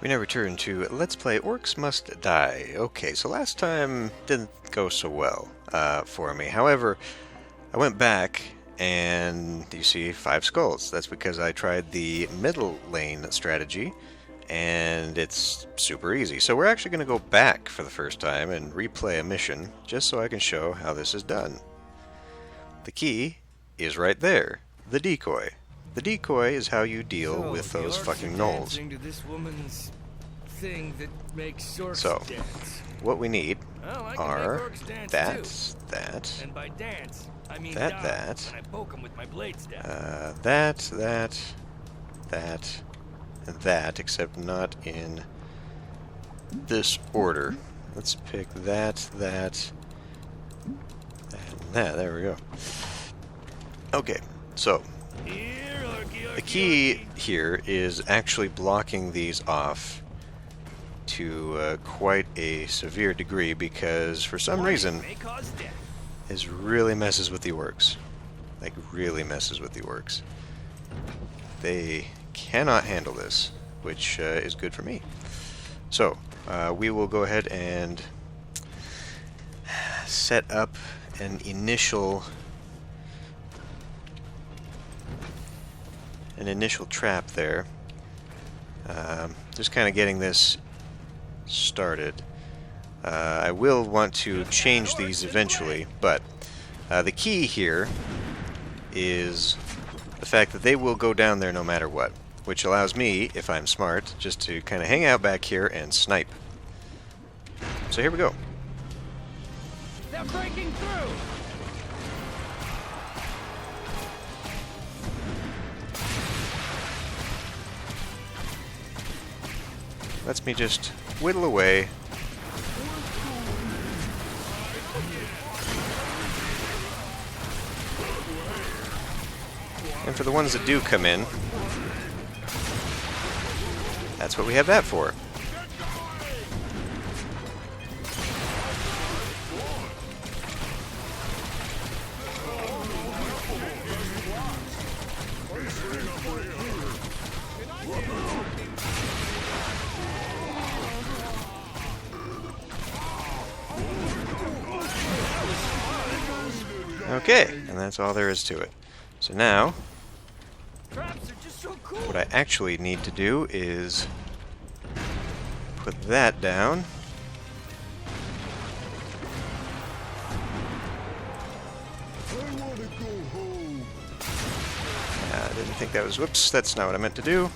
We now return to Let's Play Orcs Must Die. Okay, so last time didn't go so well for me. However, I went back and you see 5 skulls. That's because I tried the middle lane strategy and it's super easy. So we're actually going to go back for the first time and replay a mission just so I can show how this is done. The key is right there, the decoy. The decoy is how you deal with those fucking gnolls. So, what we need are that, and by dance, I mean that, that, I poke 'em with my blade staff. that, and that, except not in this order. Let's pick that, and that. There we go. Okay, so the key here is actually blocking these off to quite a severe degree, because for some reason this really messes with the orcs. Like, really messes with the orcs. They cannot handle this, which is good for me. So, we will go ahead and set up an initial trap there. Just kind of getting this started. I will want to change these eventually, but the key here is the fact that they will go down there no matter what, which allows me, if I'm smart, just to kind of hang out back here and snipe. So here we go. They're breaking through. Lets me just whittle away. And for the ones that do come in, that's what we have that for. Okay, and that's all there is to it. So now, what I actually need to do is put that down. I didn't think that was... Whoops, that's not what I meant to do.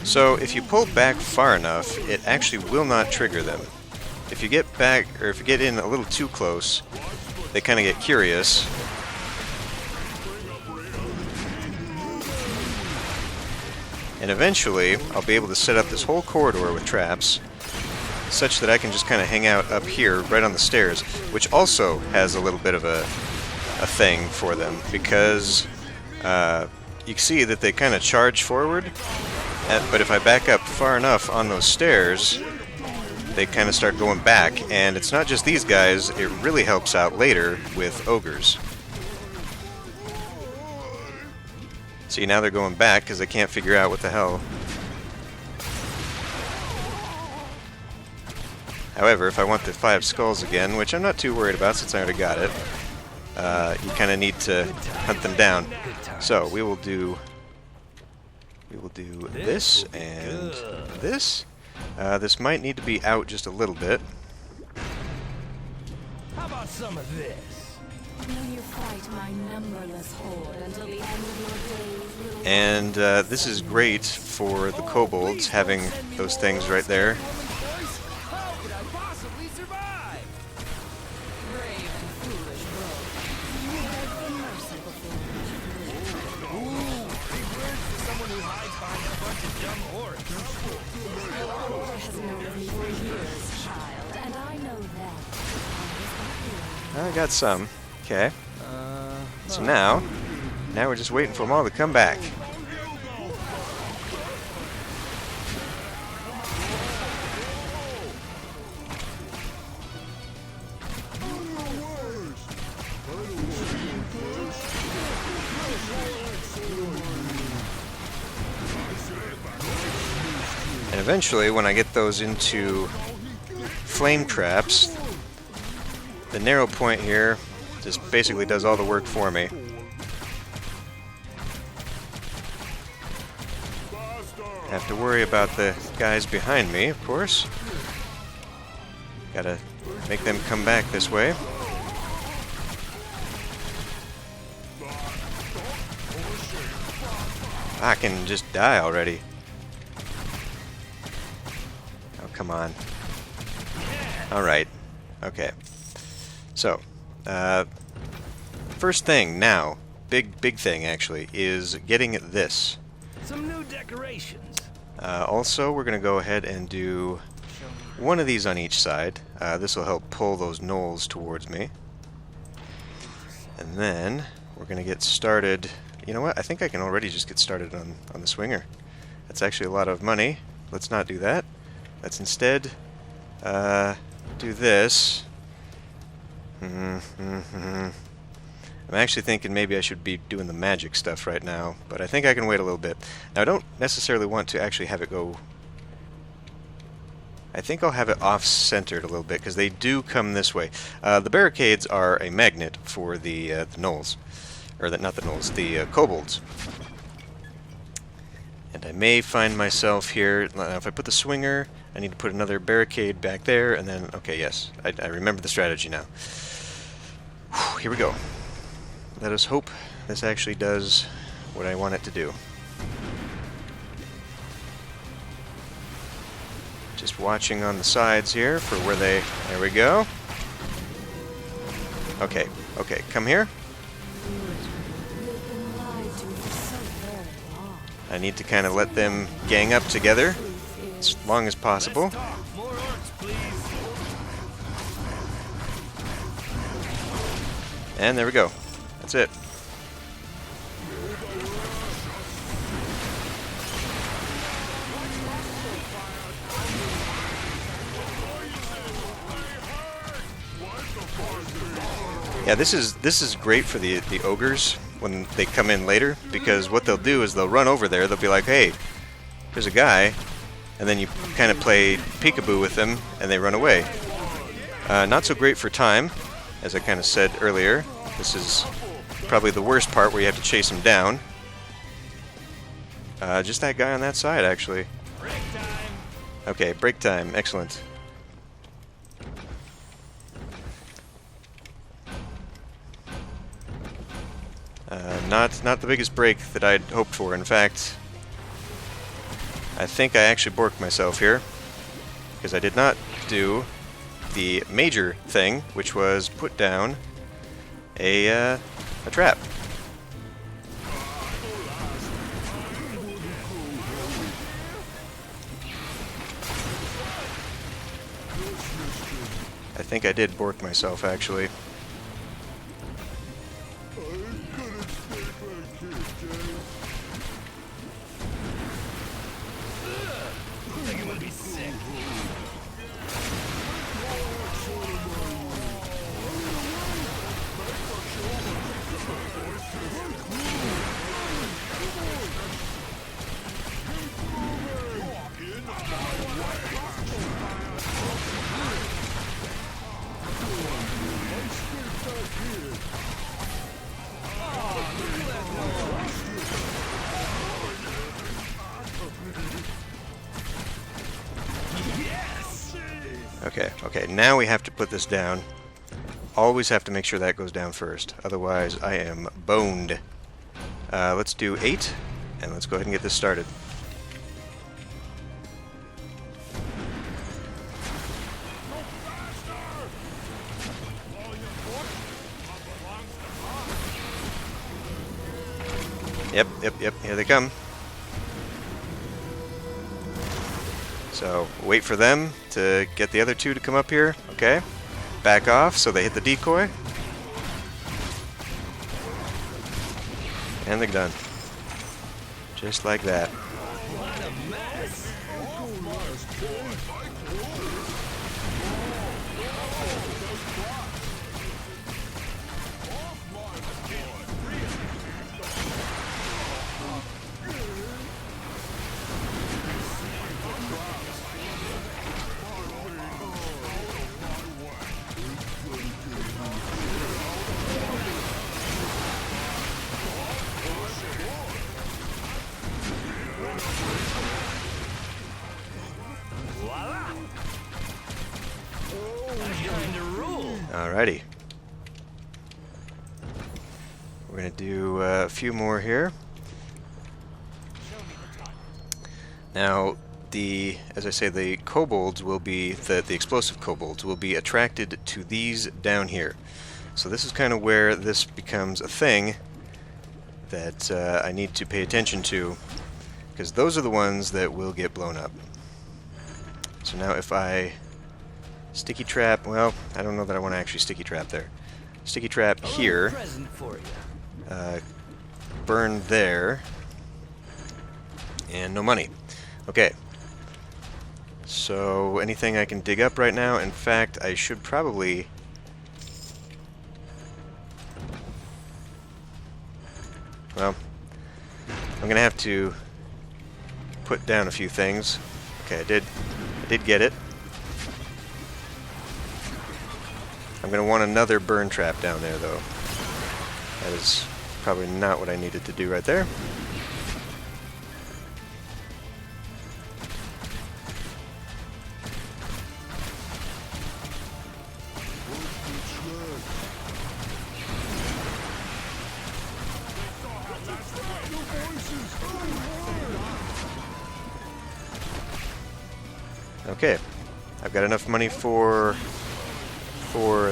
So if you pull back far enough, it actually will not trigger them. If you get back, or if you get in a little too close, they kind of get curious. And eventually, I'll be able to set up this whole corridor with traps, such that I can just kind of hang out up here, right on the stairs, which also has a little bit of a thing for them, because you can see that they kind of charge forward, but if I back up far enough on those stairs, they kind of start going back, and it's not just these guys, it really helps out later with ogres. See, now they're going back because they can't figure out what the hell. However, if I want the 5 skulls again, which I'm not too worried about since I already got it, you kind of need to hunt them down. So we will do this and this. This might need to be out just a little bit. How about some of this? Will you fight my numberless horde until the end of your days? And this is great for the kobolds, having those things right there. How could I possibly survive? Brave and foolish rogue. You have been merciful for Ooh, big words for someone who hides behind a bunch of dumb orcs. Your has known me for years, child, and I know that. I got some. Okay. So now we're just waiting for them all to come back. And eventually, when I get those into flame traps, the narrow point here just basically does all the work for me. Have to worry about the guys behind me, of course. Gotta make them come back this way. I can just die already. Oh, come on. Alright. Okay. So, first thing now, big thing actually, is getting this. Some new decorations. Also, we're going to go ahead and do one of these on each side. This will help pull those gnolls towards me. And then we're going to get started. You know what? I think I can already just get started on the swinger. That's actually a lot of money. Let's not do that. Let's instead do this. I'm actually thinking maybe I should be doing the magic stuff right now, but I think I can wait a little bit. Now, I don't necessarily want to actually have it go... I think I'll have it off-centered a little bit, because they do come this way. The barricades are a magnet for the gnolls. Or not the gnolls, the kobolds. And I may find myself here... if I put the swinger, I need to put another barricade back there, and then... Okay, yes. I remember the strategy now. Whew, here we go. Let us hope this actually does what I want it to do. Just watching on the sides here for where they... There we go. Okay, okay, come here. I need to kind of let them gang up together as long as possible. More orcs, please. And there we go. That's it. Yeah, this is great for the ogres when they come in later, because what they'll do is they'll run over there. They'll be like, "Hey, there's a guy," and then you kind of play peekaboo with them, and they run away. Not so great for time, as I kind of said earlier. This is probably the worst part, where you have to chase him down. Just that guy on that side, actually. Break time. Okay, break time. Excellent. Not the biggest break that I'd hoped for. In fact, I think I actually borked myself here, because I did not do the major thing, which was put down a trap. I think I did bork myself, actually. I think it would be sick. Okay, now we have to put this down. Always have to make sure that goes down first, otherwise I am boned. Let's do 8, and let's go ahead and get this started. Yep, here they come. So, wait for them to get the other two to come up here. Okay. Back off so they hit the decoy. And they're done. Just like that. What a mess. Voila! I'm going to rule. Alrighty. We're gonna do a few more here. Now, as I say, the kobolds will be, the explosive kobolds will be attracted to these down here. So this is kind of where this becomes a thing that I need to pay attention to, because those are the ones that will get blown up. So now if I sticky trap, well, I don't know that I want to actually sticky trap there. Sticky trap here, Present for you. burn there, and no money. Okay. So anything I can dig up right now? In fact, I should probably... Well, I'm gonna have to put down a few things. Okay, I did get it. I'm gonna want another burn trap down there, though. That is probably not what I needed to do right there. Okay, I've got enough money for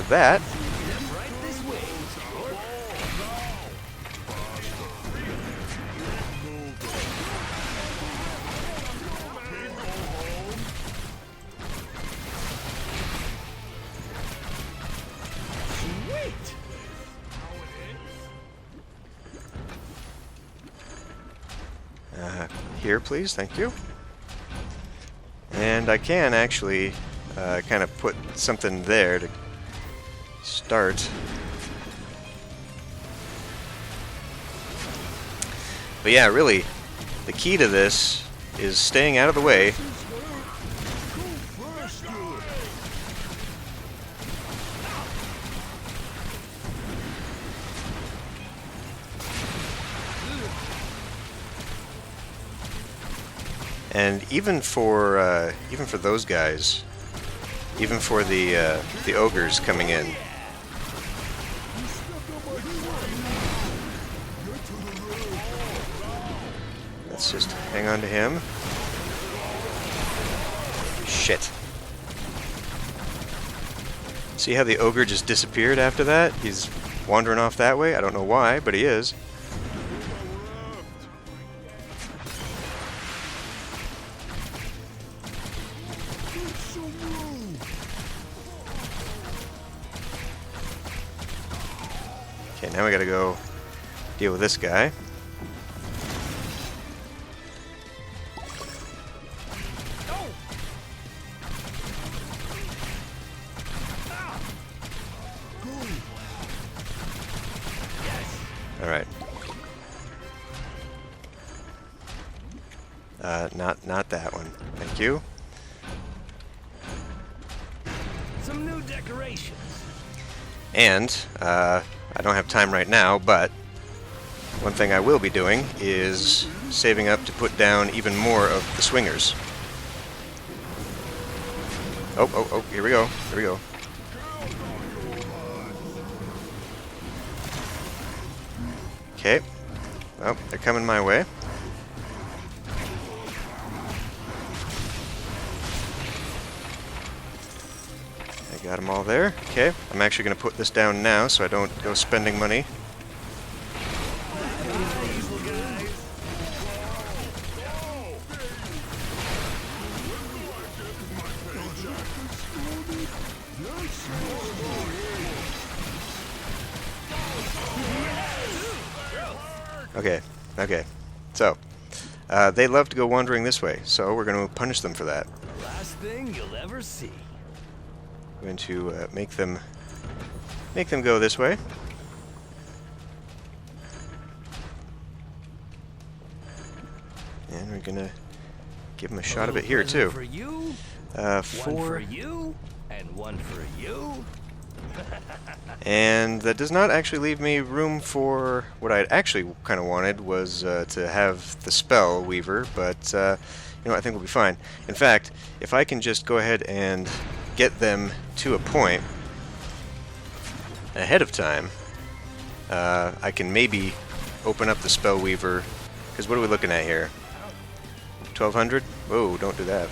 that. Right this way. Sweet. Here, please, thank you. And I can actually kind of put something there to start. But yeah, really, the key to this is staying out of the way. And even for those guys, even for the ogres coming in, let's just hang on to him. Shit. See how the ogre just disappeared after that? He's wandering off that way. I don't know why, but he is. Okay, now we gotta go deal with this guy. Alright. Not that one. Thank you. Some new decorations. And, I don't have time right now, but one thing I will be doing is saving up to put down even more of the swingers. Oh, here we go. Here we go. Okay. Well, they're coming my way. I got them all there. Okay. I'm actually going to put this down now so I don't go spending money. Okay. So, they love to go wandering this way, so we're going to punish them for that. Last thing you'll ever see. We're going to make them go this way. And we're going to give them a shot of it here, too. For you, One one for you, and one for you. And that does not actually leave me room for what I actually kind of wanted was to have the spell weaver, but you know, I think we'll be fine. In fact, if I can just go ahead and get them to a point ahead of time, I can maybe open up the spell weaver, because what are we looking at here? 1200? Whoa, don't do that.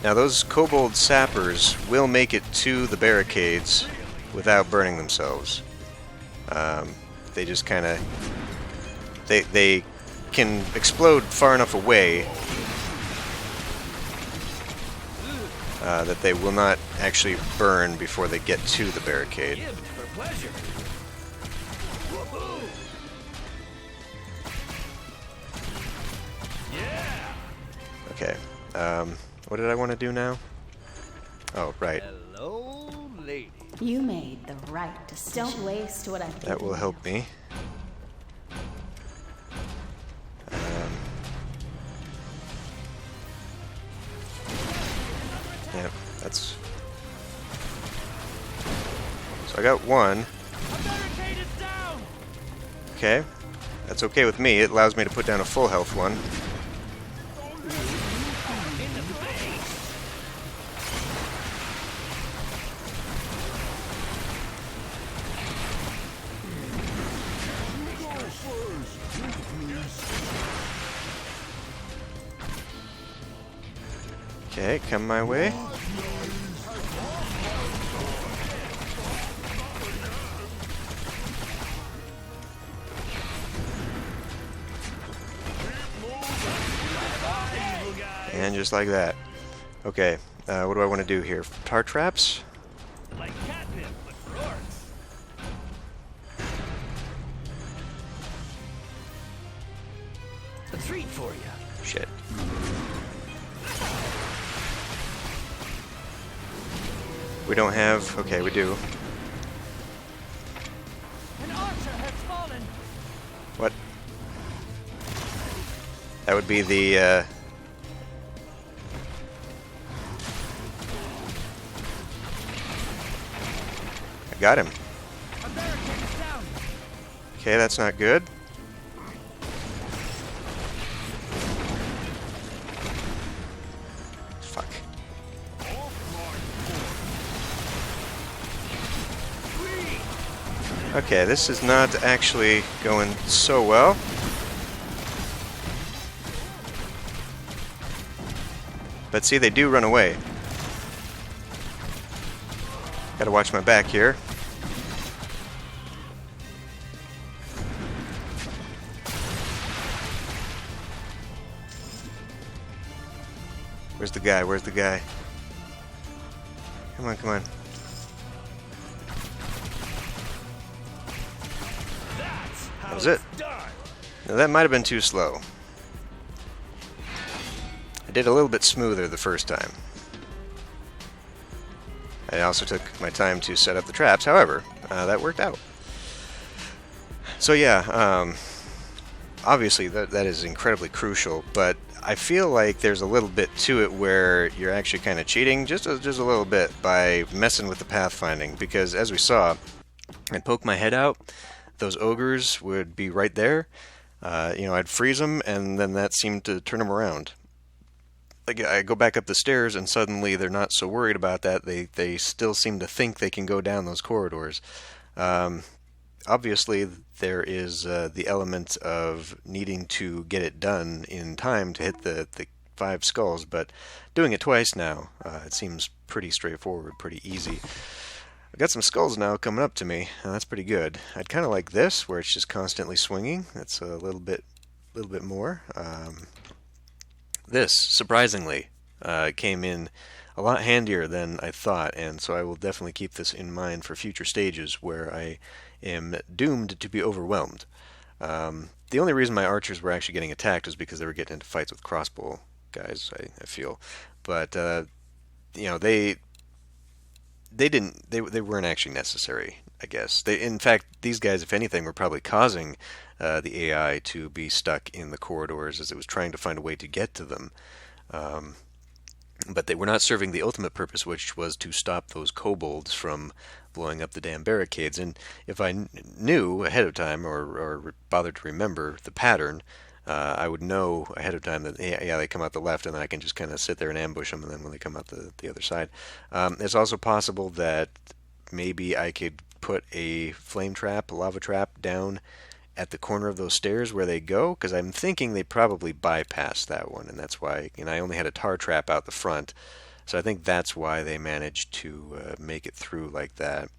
Now those kobold sappers will make it to the barricades without burning themselves. They just kind of... They can explode far enough away that they will not actually burn before they get to the barricade. For pleasure. Woohoo! Yeah. Okay. What did I want to do now? Oh, right. Hello, lady. You made the right decision. Don't waste what I've That will given help me. Yeah, that's... So I got one. A barricade is down. Okay. That's okay with me. It allows me to put down a full health one. In the face. Okay, come my way. And just like that. Okay, what do I want to do here? Tar traps? Like catnip, but for orcs. A treat for you. Shit. We don't have... Okay, we do. An archer has fallen. What? That would be the, I got him. A barricade is down. Okay, that's not good. Fuck. Okay, this is not actually going so well. But see, they do run away. Gotta watch my back here. Where's the guy? Where's the guy? Come on, come on. That's how That was it. it's done. Now that might have been too slow. I did a little bit smoother the first time. I also took my time to set up the traps, however, that worked out. So yeah, obviously that is incredibly crucial, but I feel like there's a little bit to it where you're actually kind of cheating, just a little bit, by messing with the pathfinding, because as we saw, I'd poke my head out, those ogres would be right there, you know, I'd freeze them, and then that seemed to turn them around. Like, I go back up the stairs, and suddenly they're not so worried about that. They still seem to think they can go down those corridors. Obviously, there is the element of needing to get it done in time to hit the 5 skulls, but doing it twice now, it seems pretty straightforward, pretty easy. I've got some skulls now coming up to me, and that's pretty good. I'd kind of like this, where it's just constantly swinging. That's a little bit more. This, surprisingly, came in a lot handier than I thought, and so I will definitely keep this in mind for future stages where I am doomed to be overwhelmed. The only reason my archers were actually getting attacked was because they were getting into fights with crossbow guys, I feel. But, you know, they weren't actually necessary. I guess. In fact, these guys, if anything, were probably causing the AI to be stuck in the corridors as it was trying to find a way to get to them. Um, but they were not serving the ultimate purpose, which was to stop those kobolds from blowing up the damn barricades. And if I knew ahead of time, or bothered to remember the pattern, I would know ahead of time that, yeah, they come out the left, and then I can just kind of sit there and ambush them, and then when they come out the other side. It's also possible that maybe I could put a flame trap, a lava trap, down at the corner of those stairs where they go, because I'm thinking they probably bypassed that one, and that's why, I only had a tar trap out the front, so I think that's why they managed to make it through like that.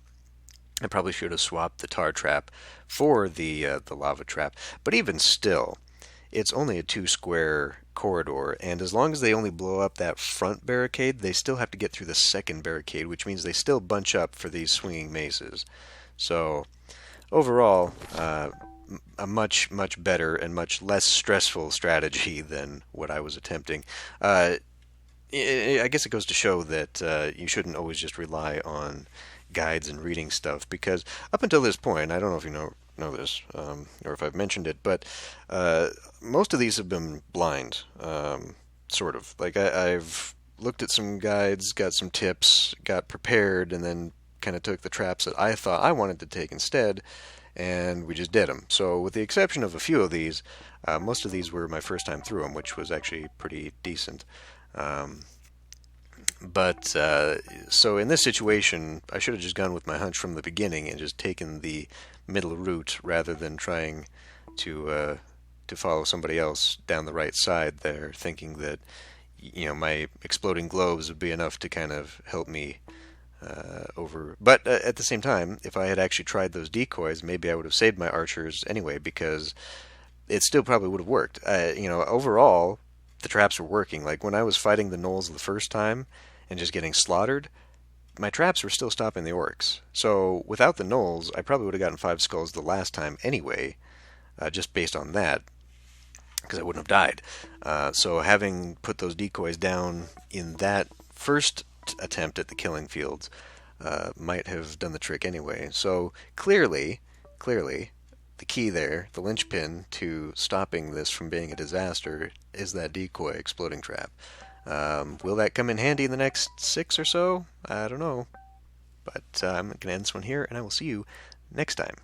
I probably should have swapped the tar trap for the lava trap, but even still, it's only a 2-square corridor, and as long as they only blow up that front barricade, they still have to get through the second barricade, which means they still bunch up for these swinging maces. So overall, a much better and much less stressful strategy than what I was attempting. I guess it goes to show that you shouldn't always just rely on guides and reading stuff, because up until this point, I don't know if you know this, or if I've mentioned it, but most of these have been blind, sort of. Like I've looked at some guides, got some tips, got prepared, and then kind of took the traps that I thought I wanted to take instead, and we just did them. So with the exception of a few of these, most of these were my first time through them, which was actually pretty decent. So in this situation, I should have just gone with my hunch from the beginning and just taken the middle route rather than trying to follow somebody else down the right side there, thinking that my exploding globes would be enough to kind of help me over. But at the same time, if I had actually tried those decoys, maybe I would have saved my archers anyway, because it still probably would have worked. Overall, the traps were working. Like when I was fighting the gnolls the first time and just getting slaughtered, my traps were still stopping the orcs. So without the gnolls, I probably would have gotten 5 skulls the last time anyway, just based on that, because I wouldn't have died. So having put those decoys down in that first attempt at the killing fields might have done the trick anyway. So clearly, the key there, the linchpin to stopping this from being a disaster, is that decoy exploding trap. Will that come in handy in the next 6 or so? I don't know. But I'm going to end this one here, and I will see you next time.